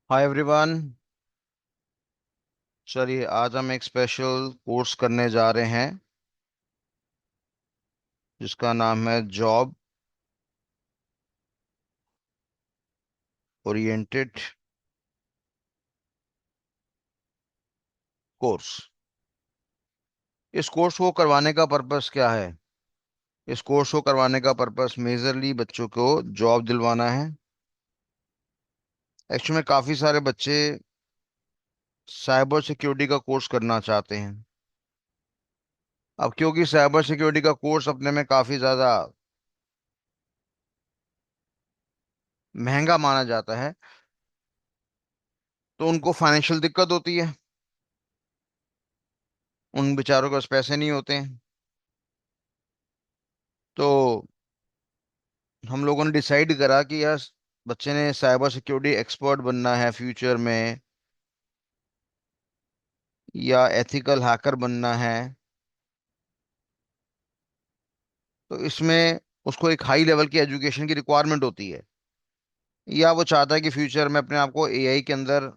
Hi everyone. चलिए आज हम एक स्पेशल कोर्स करने जा रहे हैं जिसका नाम है जॉब ओरिएंटेड कोर्स। इस कोर्स को करवाने का पर्पस क्या है? इस कोर्स को करवाने का पर्पस मेजरली बच्चों को जॉब दिलवाना है। एक्चुअली में काफ़ी सारे बच्चे साइबर सिक्योरिटी का कोर्स करना चाहते हैं। अब क्योंकि साइबर सिक्योरिटी का कोर्स अपने में काफ़ी ज़्यादा महंगा माना जाता है, तो उनको फाइनेंशियल दिक्कत होती है। उन बेचारों के पास पैसे नहीं होते हैं। तो हम लोगों ने डिसाइड करा कि यार, बच्चे ने साइबर सिक्योरिटी एक्सपर्ट बनना है फ्यूचर में, या एथिकल हैकर बनना है। तो इसमें उसको एक हाई लेवल की एजुकेशन की रिक्वायरमेंट होती है, या वो चाहता है कि फ्यूचर में अपने आप को एआई के अंदर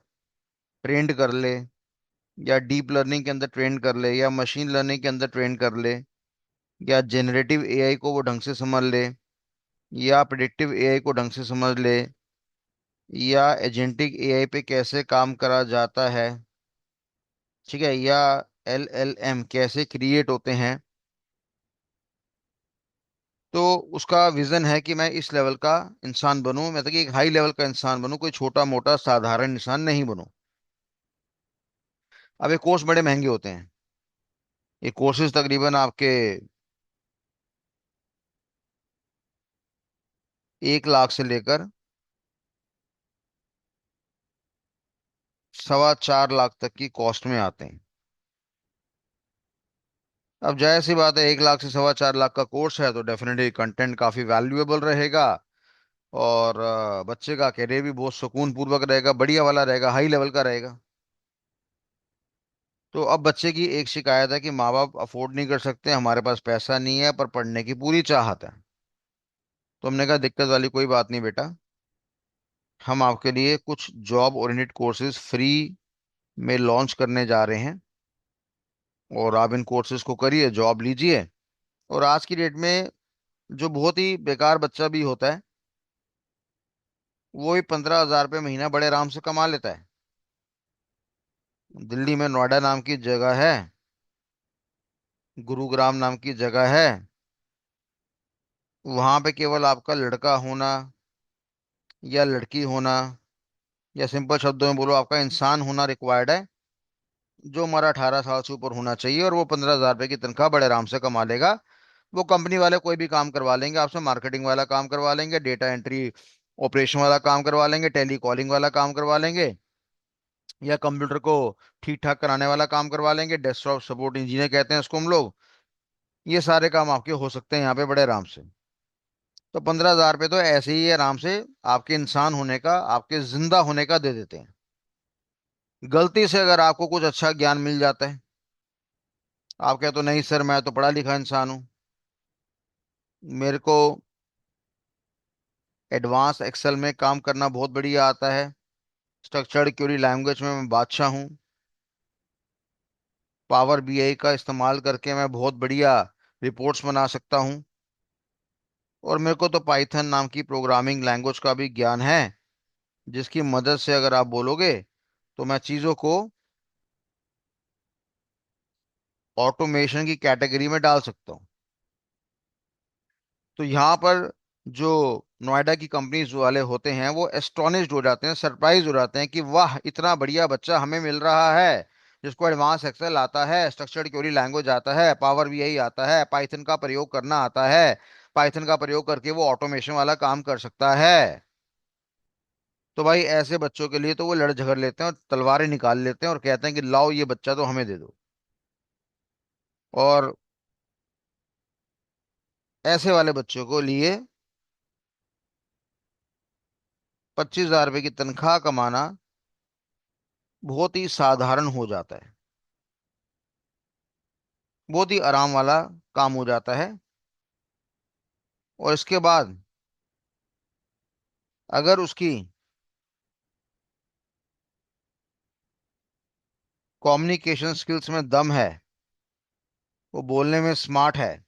ट्रेंड कर ले, या डीप लर्निंग के अंदर ट्रेंड कर ले, या मशीन लर्निंग के अंदर ट्रेंड कर ले, या जेनरेटिव एआई को वो ढंग से समझ ले, या प्रिडिक्टिव एआई को ढंग से समझ ले, या एजेंटिक एआई पे कैसे काम करा जाता है, ठीक है, या एलएलएम कैसे क्रिएट होते हैं। तो उसका विजन है कि मैं इस लेवल का इंसान बनूं, मतलब कि एक हाई लेवल का इंसान बनूं, कोई छोटा मोटा साधारण इंसान नहीं बनूं। अब ये कोर्स बड़े महंगे होते हैं। ये कोर्सेज तकरीबन आपके 1 लाख से लेकर 4.25 लाख तक की कॉस्ट में आते हैं। अब जाहिर सी बात है, 1 लाख से 4.25 लाख का कोर्स है तो डेफिनेटली कंटेंट काफी वैल्यूएबल रहेगा। और बच्चे का करियर भी बहुत सुकून पूर्वक रहेगा, बढ़िया वाला रहेगा, हाई लेवल का रहेगा। तो अब बच्चे की एक शिकायत है कि माँ बाप अफोर्ड नहीं कर सकते, हमारे पास पैसा नहीं है पर पढ़ने की पूरी चाहत है। तो हमने कहा दिक्कत वाली कोई बात नहीं बेटा, हम आपके लिए कुछ जॉब ओरिएंटेड कोर्सेज फ्री में लॉन्च करने जा रहे हैं, और आप इन कोर्सेज को करिए, जॉब लीजिए। और आज की डेट में जो बहुत ही बेकार बच्चा भी होता है, वो ही 15,000 रुपये महीना बड़े आराम से कमा लेता है। दिल्ली में नोएडा नाम की जगह है, गुरुग्राम नाम की जगह है, वहां पे केवल आपका लड़का होना या लड़की होना, या सिंपल शब्दों में बोलो आपका इंसान होना रिक्वायर्ड है, जो हमारा 18 साल से ऊपर होना चाहिए, और वो 15,000 रुपये की तनख्वाह बड़े आराम से कमा लेगा। वो कंपनी वाले कोई भी काम करवा लेंगे आपसे, मार्केटिंग वाला काम करवा लेंगे, डेटा एंट्री ऑपरेशन वाला काम करवा लेंगे, टेली कॉलिंग वाला काम करवा लेंगे, या कंप्यूटर को ठीक ठाक कराने वाला काम करवा लेंगे, डेस्कटॉप सपोर्ट इंजीनियर कहते हैं उसको हम लोग। ये सारे काम आपके हो सकते हैं यहाँ पे बड़े आराम से। तो 15,000 रुपये तो ऐसे ही आराम से आपके इंसान होने का, आपके जिंदा होने का दे देते हैं। गलती से अगर आपको कुछ अच्छा ज्ञान मिल जाता है, आप कहते हो नहीं सर मैं तो पढ़ा लिखा इंसान हूँ, मेरे को एडवांस एक्सेल में काम करना बहुत बढ़िया आता है, स्ट्रक्चर्ड क्वेरी लैंग्वेज में मैं बादशाह हूँ, पावर बीआई का इस्तेमाल करके मैं बहुत बढ़िया रिपोर्ट्स बना सकता हूँ, और मेरे को तो पाइथन नाम की प्रोग्रामिंग लैंग्वेज का भी ज्ञान है, जिसकी मदद से अगर आप बोलोगे तो मैं चीज़ों को ऑटोमेशन की कैटेगरी में डाल सकता हूँ। तो यहाँ पर जो नोएडा की कंपनीज वाले होते हैं वो एस्टोनिश्ड हो जाते हैं, सरप्राइज हो जाते हैं कि वाह इतना बढ़िया बच्चा हमें मिल रहा है, जिसको एडवांस एक्सेल आता है, स्ट्रक्चर्ड क्वेरी लैंग्वेज आता है, पावर बीआई आता है, पाइथन का प्रयोग करना आता है, पाइथन का प्रयोग करके वो ऑटोमेशन वाला काम कर सकता है। तो भाई ऐसे बच्चों के लिए तो वो लड़ झगड़ लेते हैं और तलवारें निकाल लेते हैं और कहते हैं कि लाओ ये बच्चा तो हमें दे दो। और ऐसे वाले बच्चों को लिए 25,000 रुपये की तनख्वाह कमाना बहुत ही साधारण हो जाता है, बहुत ही आराम वाला काम हो जाता है। और इसके बाद अगर उसकी कम्युनिकेशन स्किल्स में दम है, वो बोलने में स्मार्ट है,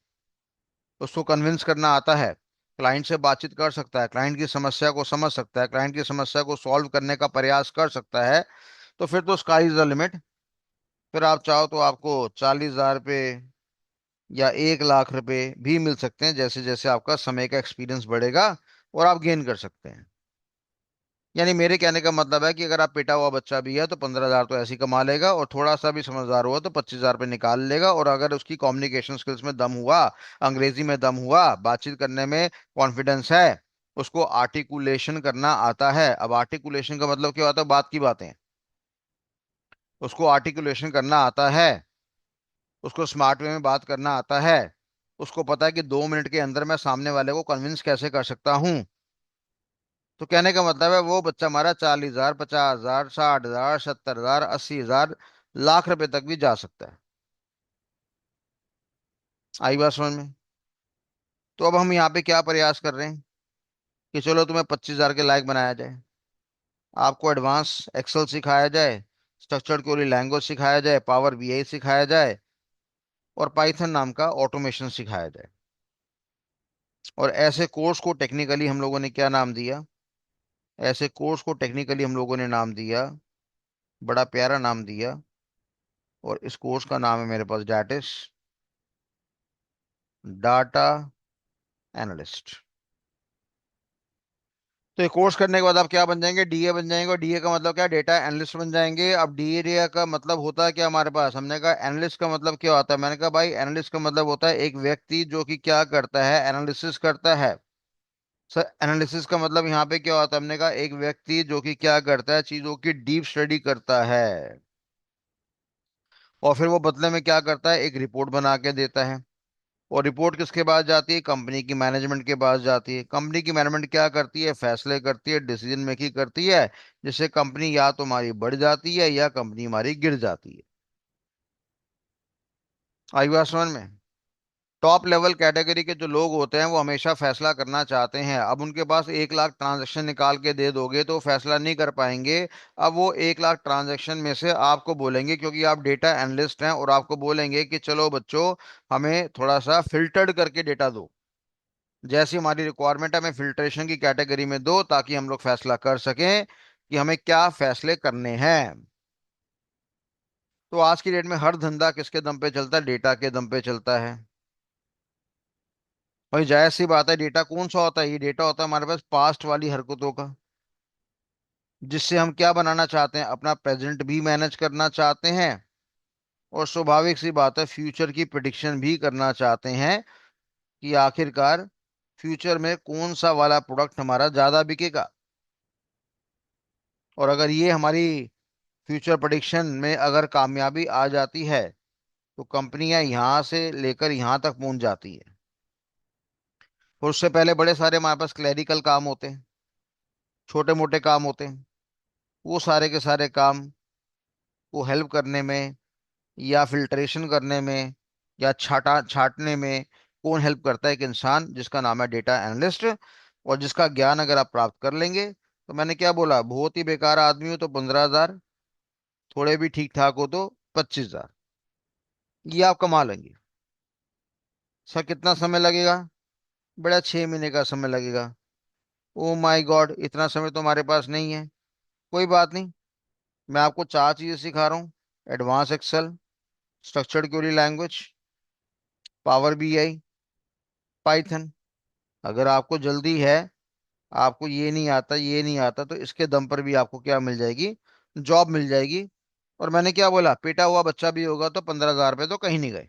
उसको कन्विंस करना आता है, क्लाइंट से बातचीत कर सकता है, क्लाइंट की समस्या को समझ सकता है, क्लाइंट की समस्या को सॉल्व करने का प्रयास कर सकता है, तो फिर तो स्काई इज द लिमिट। फिर आप चाहो तो आपको 40,000 रुपये या 1 लाख रुपए भी मिल सकते हैं, जैसे जैसे आपका समय का एक्सपीरियंस बढ़ेगा और आप गेन कर सकते हैं। यानी मेरे कहने का मतलब है कि अगर आप पेटा हुआ बच्चा भी है तो 15,000 तो ऐसे ही कमा लेगा, और थोड़ा सा भी समझदार हुआ तो 25,000 रुपये निकाल लेगा। और अगर उसकी कम्युनिकेशन स्किल्स में दम हुआ, अंग्रेजी में दम हुआ, बातचीत करने में कॉन्फिडेंस है, उसको आर्टिकुलेशन करना आता है। अब आर्टिकुलेशन का मतलब क्या होता है? बात की बातें। उसको आर्टिकुलेशन करना आता है, उसको स्मार्ट वे में बात करना आता है, उसको पता है कि 2 मिनट के अंदर मैं सामने वाले को कन्विंस कैसे कर सकता हूँ। तो कहने का मतलब है वो बच्चा हमारा 40,000, 50,000, 60,000, 70,000, 80,000, लाख रुपए तक भी जा सकता है। आई बात समझ में? तो अब हम यहाँ पे क्या प्रयास कर रहे हैं कि चलो तुम्हें 25,000 के लायक बनाया जाए, आपको एडवांस एक्सेल सिखाया जाए, स्ट्रक्चर्ड क्वेरी लैंग्वेज सिखाया जाए, पावर बीआई सिखाया जाए, और पाइथन नाम का ऑटोमेशन सिखाया जाए। और ऐसे कोर्स को टेक्निकली हम लोगों ने क्या नाम दिया? ऐसे कोर्स को टेक्निकली हम लोगों ने नाम दिया, बड़ा प्यारा नाम दिया, और इस कोर्स का नाम है मेरे पास, डैट इज डाटा एनालिस्ट। तो ये कोर्स करने के बाद आप क्या बन जाएंगे? डीए बन जाएंगे। और डीए का मतलब क्या? डेटा एनालिस्ट बन जाएंगे। अब डीए का मतलब होता है क्या हमारे पास? हमने कहा एनालिस्ट का मतलब क्या होता है? मैंने कहा भाई एनालिस्ट का मतलब होता है एक व्यक्ति जो कि क्या करता है? एनालिसिस करता है। सर एनालिसिस का मतलब यहाँ पे क्या होता है? हमने कहा एक व्यक्ति जो कि क्या करता है? चीजों की डीप स्टडी करता है, और फिर वो बदले में क्या करता है? एक रिपोर्ट बना के देता है। और रिपोर्ट किसके पास जाती है? कंपनी की मैनेजमेंट के पास जाती है। कंपनी की मैनेजमेंट क्या करती है? फैसले करती है, डिसीजन मेकिंग करती है, जिससे कंपनी या तो हमारी बढ़ जाती है या कंपनी हमारी गिर जाती है। आई बात समझ में? टॉप लेवल कैटेगरी के जो लोग होते हैं वो हमेशा फैसला करना चाहते हैं। अब उनके पास 1 लाख ट्रांजैक्शन निकाल के दे दोगे तो वो फैसला नहीं कर पाएंगे। अब वो 1 लाख ट्रांजैक्शन में से आपको बोलेंगे, क्योंकि आप डेटा एनालिस्ट हैं, और आपको बोलेंगे कि चलो बच्चों, हमें थोड़ा सा फिल्टर्ड करके डेटा दो। जैसी हमारी रिक्वायरमेंट है हमें फिल्ट्रेशन की कैटेगरी में दो, ताकि हम लोग फैसला कर सकें कि हमें क्या फैसले करने हैं। तो आज की डेट में हर धंधा किसके दम पे चलता है? डेटा के दम पे चलता है। भाई जायज सी बात है, डेटा कौन सा होता है? ये डेटा होता है हमारे पास पास्ट वाली हरकतों का, जिससे हम क्या बनाना चाहते हैं? अपना प्रेजेंट भी मैनेज करना चाहते हैं, और स्वाभाविक सी बात है फ्यूचर की प्रिडिक्शन भी करना चाहते हैं कि आखिरकार फ्यूचर में कौन सा वाला प्रोडक्ट हमारा ज्यादा बिकेगा। और अगर ये हमारी फ्यूचर प्रेडिक्शन में अगर कामयाबी आ जाती है, तो कंपनियां यहां से लेकर यहां तक पहुंच जाती है। और उससे पहले बड़े सारे हमारे पास क्लैरिकल काम होते हैं, छोटे मोटे काम होते हैं। वो सारे के सारे काम को हेल्प करने में, या फिल्ट्रेशन करने में, या छाटा छाटने में कौन हेल्प करता है? एक इंसान जिसका नाम है डेटा एनालिस्ट। और जिसका ज्ञान अगर आप प्राप्त कर लेंगे, तो मैंने क्या बोला? बहुत ही बेकार आदमी हो तो 15,000, थोड़े भी ठीक ठाक हो तो 25,000, ये आप कमा लेंगे। सर कितना समय लगेगा? बड़ा 6 महीने का समय लगेगा। ओ माय गॉड, इतना समय तो हमारे पास नहीं है। कोई बात नहीं, मैं आपको 4 चीजें सिखा रहा हूँ: advance Excel, structured query language, power BI, Python. अगर आपको जल्दी है, आपको ये नहीं आता, ये नहीं आता, तो इसके दम पर भी आपको क्या मिल जाएगी? जॉब मिल जाएगी। और मैंने क्या बोला? पिटा हुआ बच्चा भी होगा तो 15,000 रुपये तो कहीं नहीं गए।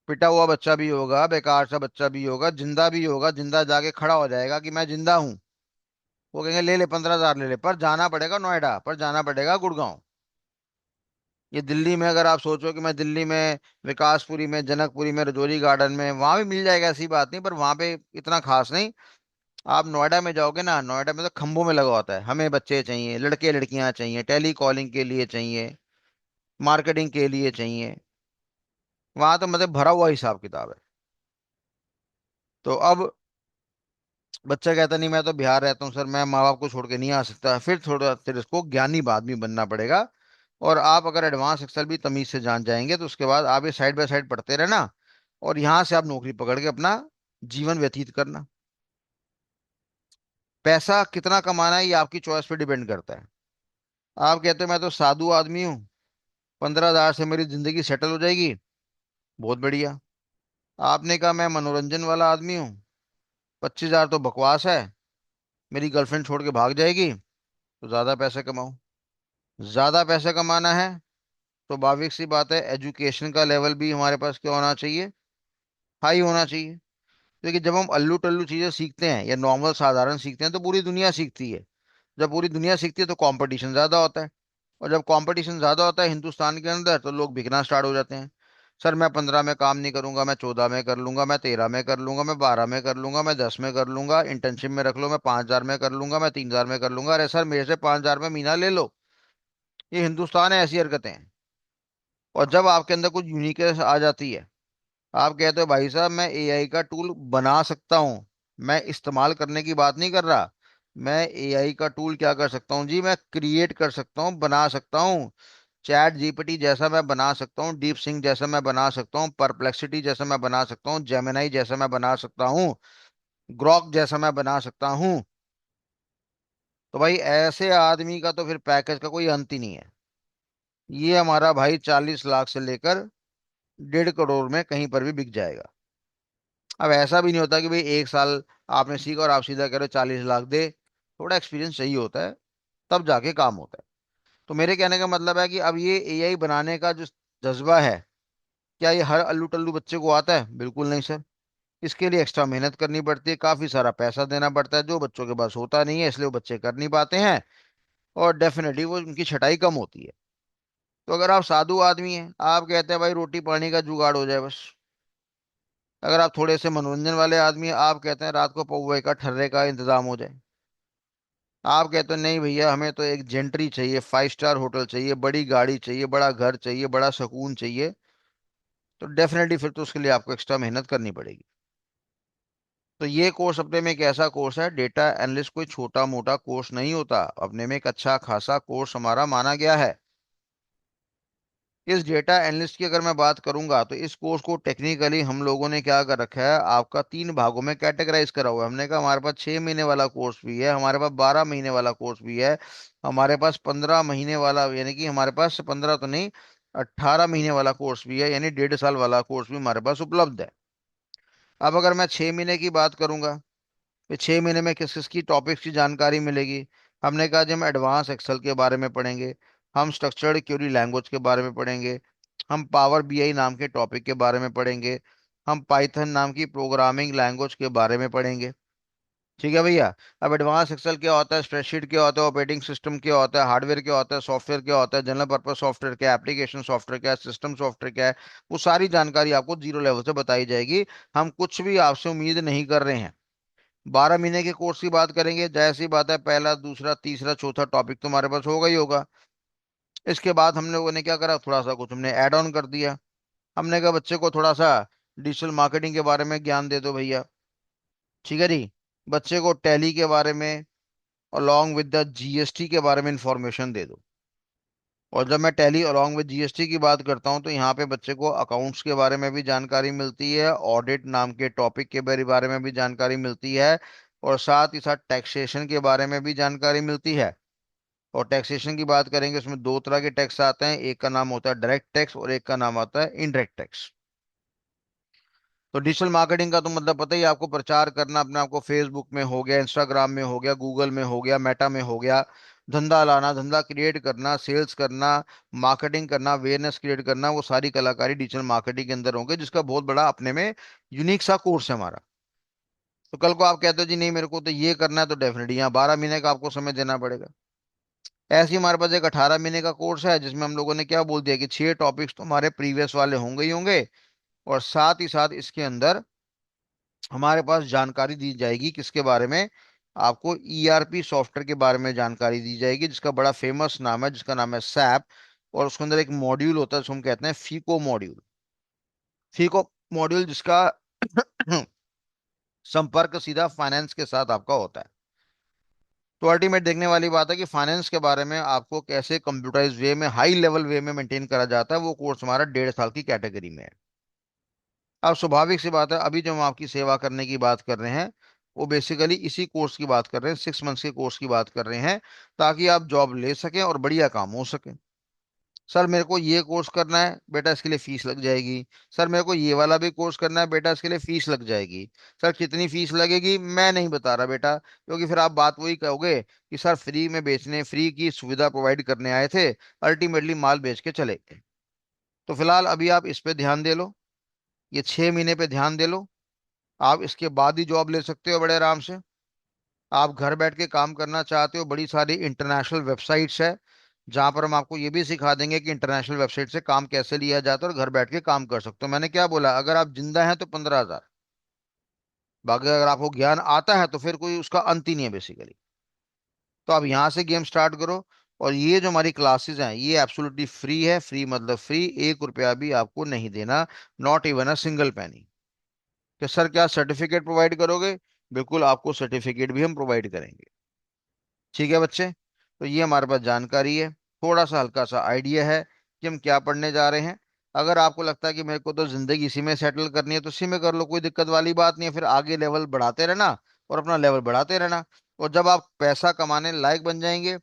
पिटा हुआ बच्चा भी होगा, बेकार सा बच्चा भी होगा, जिंदा भी होगा, जिंदा जाके खड़ा हो जाएगा कि मैं जिंदा हूं, वो कहेंगे ले ले 15,000 ले ले, पर जाना पड़ेगा नोएडा, पर जाना पड़ेगा गुड़गांव। ये दिल्ली में अगर आप सोचो कि मैं दिल्ली में विकासपुरी में, जनकपुरी में, रजौरी गार्डन में, वहां भी मिल जाएगा, ऐसी बात नहीं, पर वहां पे इतना खास नहीं। आप नोएडा में जाओगे ना, नोएडा में तो खंभों में लगा होता है, हमें बच्चे चाहिए, लड़के लड़कियां चाहिए, टेली कॉलिंग के लिए चाहिए, मार्केटिंग के लिए चाहिए। वहां तो मतलब भरा हुआ हिसाब किताब है। तो अब बच्चा कहता नहीं मैं तो बिहार रहता हूँ सर, मैं माँ बाप को छोड़ के नहीं आ सकता, फिर थोड़ा फिर इसको ज्ञानी आदमी बनना पड़ेगा। और आप अगर एडवांस एक्सेल भी तमीज से जान जाएंगे तो उसके बाद आप ये साइड बाय साइड पढ़ते रहना, और यहाँ से आप नौकरी पकड़ के अपना जीवन व्यतीत करना। पैसा कितना कमाना है ये आपकी चॉइस पे डिपेंड करता है। आप कहते हो मैं तो साधु आदमी हूँ, 15,000 से मेरी जिंदगी सेटल हो जाएगी, बहुत बढ़िया। आपने कहा मैं मनोरंजन वाला आदमी हूँ, 25,000 तो बकवास है, मेरी गर्लफ्रेंड छोड़ के भाग जाएगी, तो ज्यादा पैसे कमाओ। ज्यादा पैसे कमाना है तो स्वाभाविक सी बात है, एजुकेशन का लेवल भी हमारे पास क्या होना चाहिए, हाई होना चाहिए। क्योंकि जब हम अल्लू टल्लू चीजें सीखते हैं या नॉर्मल साधारण सीखते हैं तो पूरी दुनिया सीखती है। जब पूरी दुनिया सीखती है तो कंपटीशन ज्यादा होता है, और जब कंपटीशन ज्यादा होता है हिंदुस्तान के अंदर तो लोग बिकना स्टार्ट हो जाते हैं। सर मैं 15 में काम नहीं करूंगा, मैं 14 में कर लूंगा, मैं 13 में कर लूंगा, मैं 12 में कर लूंगा, मैं 10 में कर लूंगा, इंटर्नशिप में रख लो, मैं 5,000 में कर लूंगा, मैं 3,000 में कर लूंगा। अरे सर मेरे से 5,000 में महीना ले लो। ये हिंदुस्तान है, ऐसी हरकतें हैं। और जब आपके अंदर कुछ यूनिकनेस आ जाती है, आप कहते हो भाई साहब मैं एआई का टूल बना सकता हूँ, मैं इस्तेमाल करने की बात नहीं कर रहा, मैं एआई का टूल क्या कर सकता हूँ जी, मैं क्रिएट कर सकता हूँ, बना सकता हूँ। चैट जीपीटी जैसा मैं बना सकता हूँ, डीप सिंक जैसा मैं बना सकता हूँ, परप्लेक्सिटी जैसा मैं बना सकता हूँ, जेमिनाई जैसा मैं बना सकता हूँ, ग्रॉक जैसा मैं बना सकता हूँ। तो भाई ऐसे आदमी का तो फिर पैकेज का कोई अंत ही नहीं है। ये हमारा भाई 40 लाख से लेकर 1.5 करोड़ में कहीं पर भी बिक जाएगा। अब ऐसा भी नहीं होता कि भाई 1 साल आपने सीखा और आप सीधा कह रहे हो 40 लाख दे, थोड़ा एक्सपीरियंस चाहिए होता है, तब जाके काम होता है। तो मेरे कहने का मतलब है कि अब ये एआई बनाने का जो जज्बा है, क्या ये हर अल्लू टल्लू बच्चे को आता है? बिल्कुल नहीं सर। इसके लिए एक्स्ट्रा मेहनत करनी पड़ती है, काफी सारा पैसा देना पड़ता है, जो बच्चों के पास होता नहीं है, इसलिए वो बच्चे कर नहीं पाते हैं, और डेफिनेटली वो उनकी छटाई कम होती है। तो अगर आप साधु आदमी हैं, आप कहते हैं भाई रोटी पानी का जुगाड़ हो जाए बस। अगर आप थोड़े से मनोरंजन वाले आदमी हैं, आप कहते हैं रात को पौवे का ठर्रे का इंतजाम हो जाए। आप कहते हो नहीं भैया हमें तो एक जेंट्री चाहिए, 5 स्टार होटल चाहिए, बड़ी गाड़ी चाहिए, बड़ा घर चाहिए, बड़ा सुकून चाहिए, तो डेफिनेटली फिर तो उसके लिए आपको एक्स्ट्रा मेहनत करनी पड़ेगी। तो ये कोर्स अपने में एक ऐसा कोर्स है, डेटा एनालिस्ट कोई छोटा मोटा कोर्स नहीं होता, अपने में एक अच्छा खासा कोर्स हमारा माना गया है। इस डेटा एनालिस्ट की अगर मैं बात करूंगा तो इस कोर्स को टेक्निकली हम लोगों ने क्या कर रखा है, आपका 3 भागों में कैटेगराइज करा हुआ है। हमने कहा हमारे पास 6 महीने वाला कोर्स भी है, हमारे पास 12 महीने वाला कोर्स भी है, हमारे पास 15 महीने वाला, यानी कि हमारे पास 15 तो नहीं, 18 महीने वाला कोर्स भी है, यानी 1.5 साल वाला कोर्स भी हमारे पास उपलब्ध है। अब अगर मैं 6 महीने की बात करूंगा, तो 6 महीने में किस किस की टॉपिक्स की जानकारी मिलेगी। हमने कहा जी हम एडवांस एक्सेल के बारे में पढ़ेंगे, हम स्ट्रक्चर्ड क्वेरी लैंग्वेज के बारे में पढ़ेंगे, हम पावर बीआई नाम के टॉपिक के बारे में पढ़ेंगे, हम पाइथन नाम की प्रोग्रामिंग लैंग्वेज के बारे में पढ़ेंगे। ठीक है भैया। अब एडवांस एक्सेल क्या होता है, स्प्रेडशीट क्या होता है, ऑपरेटिंग सिस्टम क्या होता है, हार्डवेयर क्या होता है, सॉफ्टवेयर क्या होता है, जनरल पर्पस सॉफ्टवेयर क्या है, एप्लीकेशन सॉफ्टवेयर क्या है, सिस्टम सॉफ्टवेयर क्या है, वो सारी जानकारी आपको जीरो लेवल से बताई जाएगी। हम कुछ भी आपसे उम्मीद नहीं कर रहे हैं। 12 महीने के कोर्स की बात करेंगे, जाहिर सी बात है पहला दूसरा तीसरा चौथा टॉपिक तुम्हारे पास होगा ही होगा। इसके बाद हम लोगों ने क्या करा, थोड़ा सा कुछ हमने ऐड ऑन कर दिया। हमने कहा बच्चे को थोड़ा सा डिजिटल मार्केटिंग के बारे में ज्ञान दे दो भैया। ठीक है जी। बच्चे को टैली के बारे में अलॉन्ग विद द जीएसटी के बारे में इंफॉर्मेशन दे दो। और जब मैं टैली अलॉन्ग विद जीएसटी की बात करता हूँ तो यहाँ पे बच्चे को अकाउंट्स के बारे में भी जानकारी मिलती है, ऑडिट नाम के टॉपिक के बारे में भी जानकारी मिलती है, और साथ ही साथ टैक्सेशन के बारे में भी जानकारी मिलती है। और टैक्सेशन की बात करेंगे, उसमें दो तरह के टैक्स आते हैं, एक का नाम होता है डायरेक्ट टैक्स और एक का नाम आता है इनडायरेक्ट टैक्स। तो डिजिटल मार्केटिंग का तो मतलब पता ही है आपको, प्रचार करना अपने आपको, फेसबुक में हो गया, इंस्टाग्राम में हो गया, गूगल में हो गया, मेटा में हो गया, धंधा लाना, धंधा क्रिएट करना, सेल्स करना, मार्केटिंग करना, अवेयरनेस क्रिएट करना, वो सारी कलाकारी डिजिटल मार्केटिंग के अंदर होंगे, जिसका बहुत बड़ा अपने में यूनिक सा कोर्स है हमारा। तो कल को आप कहते हो जी नहीं मेरे को तो ये करना है, तो डेफिनेटली यहाँ 12 महीने का आपको समय देना पड़ेगा। ऐसे ही हमारे पास एक 18 महीने का कोर्स है, जिसमें हम लोगों ने क्या बोल दिया कि 6 टॉपिक्स तो हमारे प्रीवियस वाले होंगे ही होंगे, और साथ ही साथ इसके अंदर हमारे पास जानकारी दी जाएगी किसके बारे में, आपको ईआरपी सॉफ्टवेयर के बारे में जानकारी दी जाएगी, जिसका बड़ा फेमस नाम है, जिसका नाम है सैप। और उसके अंदर एक मॉड्यूल होता है जिसको हम कहते हैं फीको मॉड्यूल। फीको मॉड्यूल जिसका संपर्क सीधा फाइनेंस के साथ आपका होता है। तो अल्टीमेट देखने वाली बात है कि फाइनेंस के बारे में आपको कैसे कंप्यूटराइज वे में, हाई लेवल वे में मेंटेन करा जाता है, वो कोर्स हमारा 1.5 साल की कैटेगरी में है। अब स्वाभाविक सी बात है, अभी जो हम आपकी सेवा करने की बात कर रहे हैं, वो बेसिकली इसी कोर्स की बात कर रहे हैं, 6 मंथ्स के कोर्स की बात कर रहे हैं, ताकि आप जॉब ले सकें और बढ़िया काम हो सके। सर मेरे को ये कोर्स करना है बेटा, इसके लिए फीस लग जाएगी। सर मेरे को ये वाला भी कोर्स करना है बेटा, इसके लिए फीस लग जाएगी। सर कितनी फीस लगेगी मैं नहीं बता रहा बेटा, क्योंकि फिर आप बात वही कहोगे कि सर फ्री में बेचने, फ्री की सुविधा प्रोवाइड करने आए थे, अल्टीमेटली माल बेच के चले गए। तो फिलहाल अभी आप इस पे ध्यान दे लो, ये 6 महीने पे ध्यान दे लो। आप इसके बाद ही जॉब ले सकते हो बड़े आराम से। आप घर बैठ के काम करना चाहते हो, बड़ी सारी इंटरनेशनल वेबसाइट्स है, जहां पर हम आपको ये भी सिखा देंगे कि इंटरनेशनल वेबसाइट से काम कैसे लिया जाता है और घर बैठ के काम कर सकते हो। मैंने क्या बोला, अगर आप जिंदा हैं तो 15,000, बाकी अगर आपको ज्ञान आता है तो फिर कोई उसका अंत ही नहीं है बेसिकली। तो आप यहाँ से गेम स्टार्ट करो। और ये जो हमारी क्लासेस हैं ये एब्सोल्युटली फ्री है, फ्री मतलब फ्री, 1 रुपया भी आपको नहीं देना, नॉट इवन अ सिंगल पैनी। कि सर क्या सर्टिफिकेट प्रोवाइड करोगे? बिल्कुल, आपको सर्टिफिकेट भी हम प्रोवाइड करेंगे। ठीक है बच्चे, तो ये हमारे पास जानकारी है, थोड़ा सा हल्का सा आइडिया है कि हम क्या पढ़ने जा रहे हैं। अगर आपको लगता है कि मेरे को तो जिंदगी इसी में सेटल करनी है तो इसी में कर लो, कोई दिक्कत वाली बात नहीं है। फिर आगे लेवल बढ़ाते रहना और अपना लेवल बढ़ाते रहना। और जब आप पैसा कमाने लायक बन जाएंगे,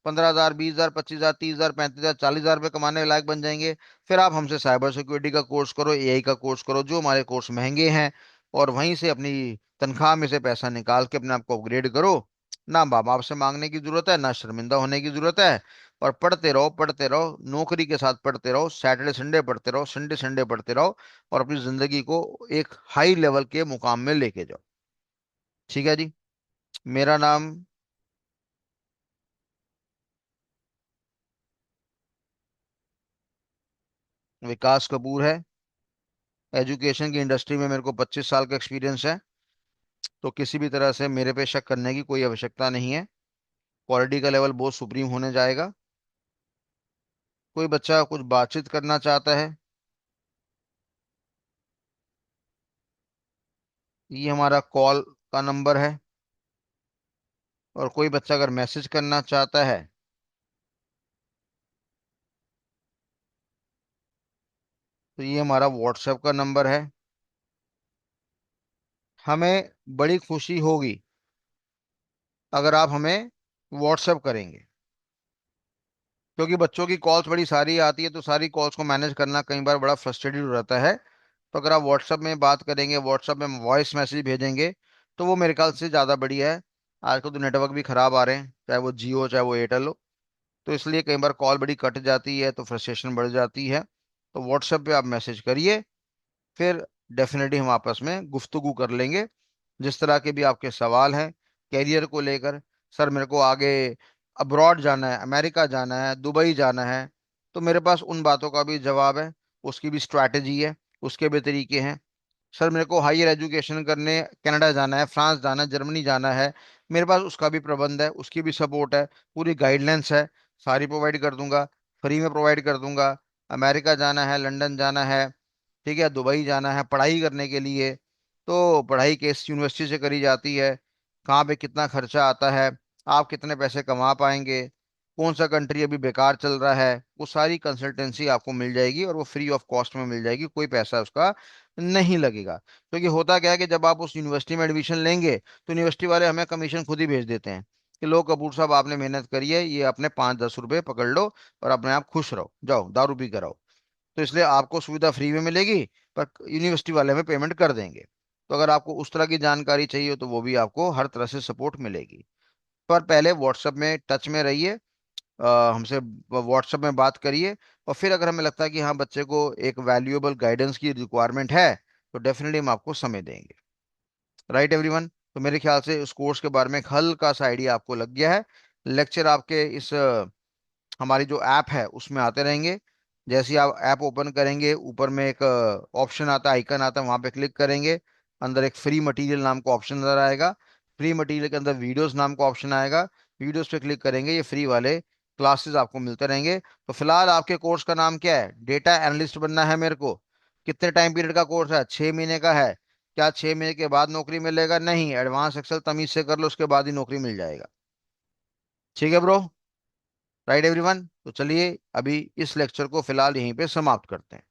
15,000, 20,000, 25,000, 30,000, 35,000, 40,000 रुपये कमाने लायक बन जाएंगे, फिर आप हमसे साइबर सिक्योरिटी का कोर्स करो, एआई का कोर्स करो, जो हमारे कोर्स महंगे हैं। और वहीं से अपनी तनख्वाह में से पैसा निकाल के अपने आप को अपग्रेड करो। ना माँ बाप से मांगने की जरूरत है, ना शर्मिंदा होने की जरूरत है। और पढ़ते रहो, पढ़ते रहो, नौकरी के साथ पढ़ते रहो, सैटरडे संडे पढ़ते रहो, संडे संडे पढ़ते रहो, और अपनी जिंदगी को एक हाई लेवल के मुकाम में लेके जाओ। ठीक है जी। मेरा नाम विकास कपूर है। एजुकेशन की इंडस्ट्री में मेरे को 25 साल का एक्सपीरियंस है। तो किसी भी तरह से मेरे पे शक करने की कोई आवश्यकता नहीं है। क्वालिटी का लेवल बहुत सुप्रीम होने जाएगा। कोई बच्चा कुछ बातचीत करना चाहता है? ये हमारा कॉल का नंबर है। और कोई बच्चा अगर मैसेज करना चाहता है, तो ये हमारा व्हाट्सएप का नंबर है। हमें बड़ी खुशी होगी अगर आप हमें व्हाट्सएप करेंगे, क्योंकि बच्चों की कॉल्स बड़ी सारी आती है, तो सारी कॉल्स को मैनेज करना कई बार बड़ा फ्रस्ट्रेटेड हो जाता है। तो अगर आप व्हाट्सएप में बात करेंगे, व्हाट्सएप में वॉइस मैसेज भेजेंगे, तो वो मेरे ख्याल से ज़्यादा बढ़िया है। आजकल तो नेटवर्क भी ख़राब आ रहे हैं, चाहे वो जियो चाहे वो एयरटेल हो। तो इसलिए कई बार कॉल बड़ी कट जाती है, तो फ्रस्ट्रेशन बढ़ जाती है। तो व्हाट्सएप पे आप मैसेज करिए, फिर डेफिनेटली हम आपस में गुफ्तगू कर लेंगे। जिस तरह के भी आपके सवाल हैं कैरियर को लेकर, सर मेरे को आगे अब्रॉड जाना है, अमेरिका जाना है, दुबई जाना है, तो मेरे पास उन बातों का भी जवाब है, उसकी भी स्ट्रैटेजी है, उसके भी तरीके हैं। सर मेरे को हायर एजुकेशन करने कनाडा जाना है, फ्रांस जाना है, जर्मनी जाना है, मेरे पास उसका भी प्रबंध है, उसकी भी सपोर्ट है, पूरी गाइडलाइंस है, सारी प्रोवाइड कर दूंगा, फ्री में प्रोवाइड कर दूंगा। अमेरिका जाना है, लंदन जाना है, ठीक है, दुबई जाना है पढ़ाई करने के लिए, तो पढ़ाई किस यूनिवर्सिटी से करी जाती है, कहाँ पे कितना खर्चा आता है, आप कितने पैसे कमा पाएंगे, कौन सा कंट्री अभी बेकार चल रहा है, वो सारी कंसल्टेंसी आपको मिल जाएगी, और वो फ्री ऑफ कॉस्ट में मिल जाएगी, कोई पैसा उसका नहीं लगेगा। क्योंकि होता क्या है कि जब आप उस यूनिवर्सिटी में एडमिशन लेंगे, तो यूनिवर्सिटी वाले हमें कमीशन खुद ही भेज देते हैं कि लो कपूर साहब आपने मेहनत करी है, ये अपने 5-10 रुपए पकड़ लो और अपने आप खुश रहो, जाओ दारू पी कर आओ। तो इसलिए आपको सुविधा फ्री में मिलेगी, पर यूनिवर्सिटी वाले हमें पेमेंट कर देंगे। तो अगर आपको उस तरह की जानकारी चाहिए हो, तो वो भी आपको हर तरह से सपोर्ट मिलेगी। पर पहले व्हाट्सएप में टच में रहिए, हमसे व्हाट्सएप में बात करिए। और फिर अगर हमें लगता है कि हाँ बच्चे को एक वैल्यूएबल गाइडेंस की रिक्वायरमेंट है, तो डेफिनेटली हम आपको समय देंगे। राइट एवरीवन, तो मेरे ख्याल से उस कोर्स के बारे में एक हल्का सा आइडिया आपको लग गया है। लेक्चर आपके इस हमारी जो ऐप है उसमें आते रहेंगे। जैसे ही आप ऐप ओपन करेंगे, ऊपर में एक ऑप्शन आता है, आइकन आता है, वहां पे क्लिक करेंगे, अंदर एक फ्री मटेरियल नाम का ऑप्शन नजर आएगा। फ्री मटेरियल के अंदर वीडियोस नाम का ऑप्शन आएगा, वीडियोस पे क्लिक करेंगे, ये फ्री वाले क्लासेस आपको मिलते रहेंगे। तो फिलहाल आपके कोर्स का नाम क्या है? डेटा एनालिस्ट बनना है मेरे को। कितने टाइम पीरियड का कोर्स है? 6 महीने का है। क्या 6 महीने के बाद नौकरी मिलेगा? नहीं, एडवांस एक्सेल तमीज से कर लो, उसके बाद ही नौकरी मिल जाएगा। ठीक है ब्रो। राइट एवरीवन, तो चलिए अभी इस लेक्चर को फिलहाल यहीं पे समाप्त करते हैं।